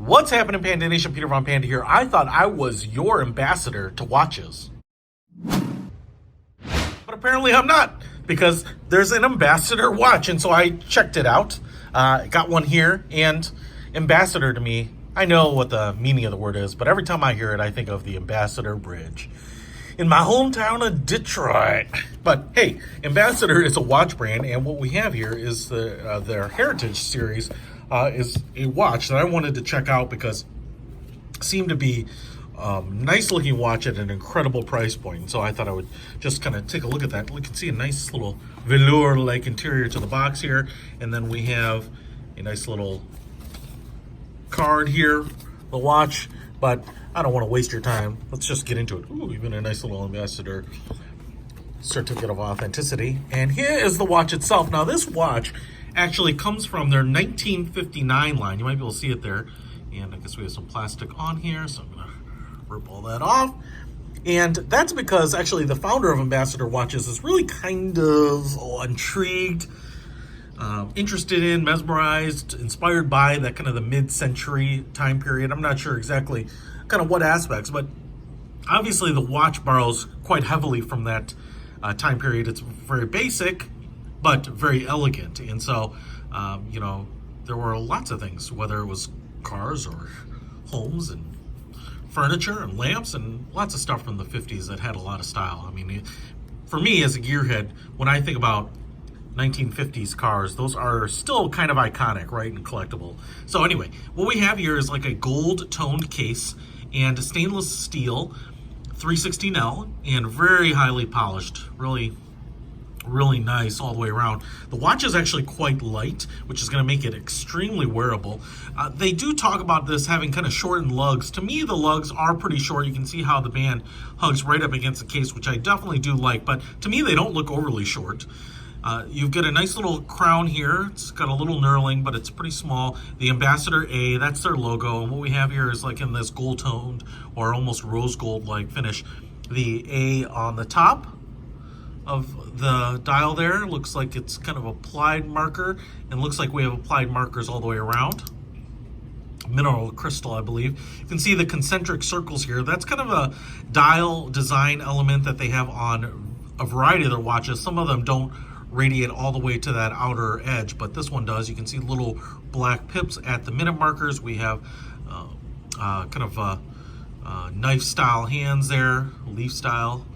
What's happening, Panda Nation? Peter Von Panda here. I thought I was your ambassador to watches. But apparently I'm not, because there's an ambassador watch, and so I checked it out. Got one here, and ambassador to me, I know what the meaning of the word is, but every time I hear it, I think of the Ambassador Bridge in my hometown of Detroit. But hey, Ambassador is a watch brand, and what we have here is their Heritage series is a watch that I wanted to check out because it seemed to be nice looking watch at an incredible price point. So I thought I would just kind of take a look at that. You can see a nice little velour-like interior to the box here, and then we have a nice little card here, the watch, but I don't want to waste your time. Let's just get into it. Ooh, even a nice little Ambassador certificate of authenticity. And here is the watch itself. Now, this watch actually comes from their 1959 line. You might be able to see it there. And I guess we have some plastic on here, so I'm going to rip all that off. And that's because actually the founder of Ambassador Watches is really kind of intrigued, interested in, mesmerized, inspired by that kind of the mid-century time period. I'm not sure exactly kind of what aspects, but obviously the watch borrows quite heavily from that time period. It's very basic, but very elegant. And so, there were lots of things, whether it was cars or homes and furniture and lamps and lots of stuff from the 50s that had a lot of style. I mean, for me as a gearhead, when I think about 1950s cars, those are still kind of iconic, right, and collectible. So anyway, what we have here is like a gold toned case and a stainless steel 316L and very highly polished, really nice all the way around. The watch is actually quite light, which is going to make it extremely wearable. They do talk about this having kind of shortened lugs. To me, the lugs are pretty short. You can see how the band hugs right up against the case, which I definitely do like, but to me, they don't look overly short. You've got a nice little crown here. It's got a little knurling, but it's pretty small. The Ambassador A, that's their logo. And what we have here is like in this gold toned or almost rose gold like finish. The A on the top of the dial there looks like it's kind of applied marker, and looks like we have applied markers all the way around. Mineral crystal, I believe. You can see the concentric circles here. That's kind of a dial design element that they have on a variety of their watches. Some of them don't radiate all the way to that outer edge, but this one does. You can see little black pips at the minute markers. We have knife style hands there, leaf style,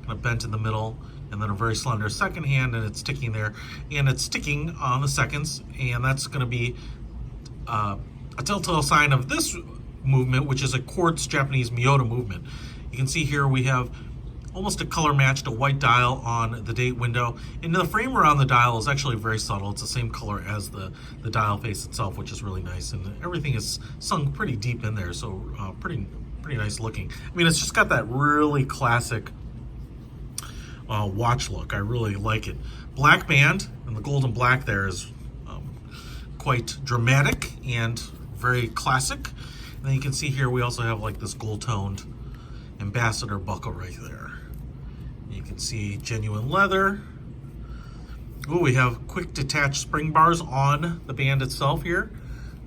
kind of bent in the middle, and then a very slender second hand, and it's ticking there, and it's ticking on the seconds, and that's going to be a telltale sign of this movement, which is a quartz Japanese Miyota movement. You can see here we have almost a color matched a white dial on the date window, and the frame around the dial is actually very subtle. It's the same color as the dial face itself, which is really nice, and everything is sunk pretty deep in there, so pretty nice looking. I mean, it's just got that really classic watch look. I really like it. Black band, and the gold and black there is quite dramatic and very classic. And then you can see here we also have like this gold toned Ambassador buckle right there. You can see genuine leather. Ooh, we have quick detached spring bars on the band itself here.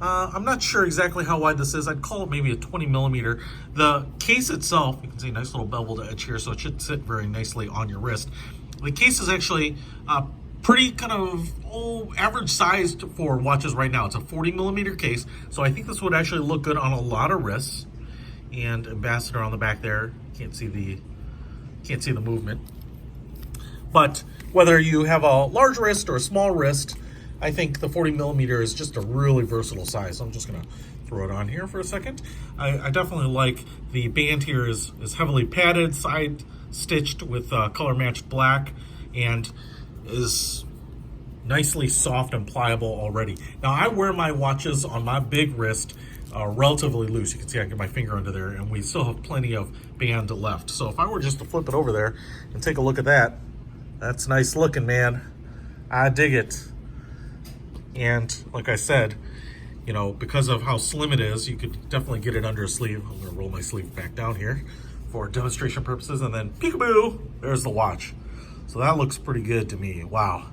I'm not sure exactly how wide this is. I'd call it maybe a 20 millimeter. The case itself, you can see a nice little beveled edge here, so it should sit very nicely on your wrist. The case is actually pretty kind of average sized for watches right now. It's a 40 millimeter case, so I think this would actually look good on a lot of wrists. And Ambassador on the back there. Can't see the movement. But whether you have a large wrist or a small wrist, I think the 40 millimeter is just a really versatile size. So I'm just gonna throw it on here for a second. I definitely like the band here is heavily padded, side stitched with color matched black, and is nicely soft and pliable already. Now I wear my watches on my big wrist relatively loose. You can see I get my finger under there, and we still have plenty of band left. So if I were just to flip it over there and take a look at that, that's nice looking, man. I dig it. And like I said, because of how slim it is, you could definitely get it under a sleeve. I'm gonna roll my sleeve back down here for demonstration purposes, and then peekaboo, there's the watch. So that looks pretty good to me. Wow.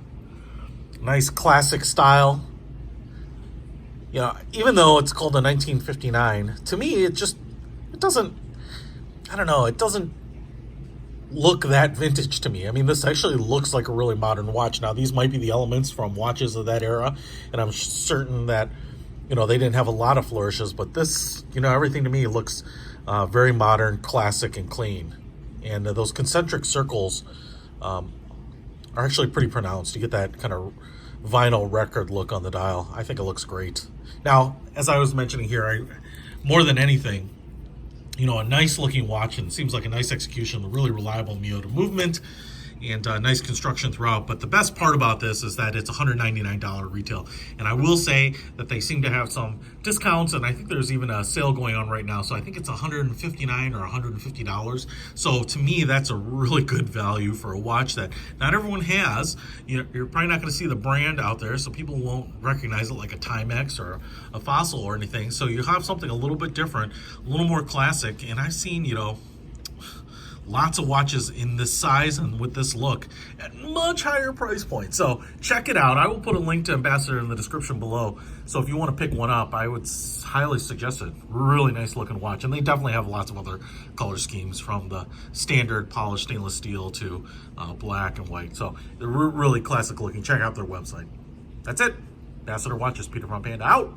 Nice classic style. You know, even though it's called a 1959, to me it doesn't, I don't know, it doesn't look that vintage to me. I mean, this actually looks like a really modern watch. Now, these might be the elements from watches of that era, and I'm certain that, you know, they didn't have a lot of flourishes, but this, you know, everything to me looks very modern, classic, and clean. And those concentric circles are actually pretty pronounced. You get that kind of vinyl record look on the dial. I think it looks great. Now, as I was mentioning here, more than anything, you know, a nice looking watch, and it seems like a nice execution, a really reliable Miyota movement, and nice construction throughout. But the best part about this is that it's $199 retail. And I will say that they seem to have some discounts, and I think there's even a sale going on right now. So I think it's $159 or $150. So to me, that's a really good value for a watch that not everyone has. You're probably not going to see the brand out there, so people won't recognize it like a Timex or a Fossil or anything. So you have something a little bit different, a little more classic. And I've seen, you know, lots of watches in this size and with this look at much higher price points. So check it out. I will put a link to Ambassador in the description below. So if you want to pick one up, I would highly suggest it. Really nice looking watch. And they definitely have lots of other color schemes, from the standard polished stainless steel to black and white. So they're really classic looking. Check out their website. That's it. Ambassador Watches, Peter from Panda out.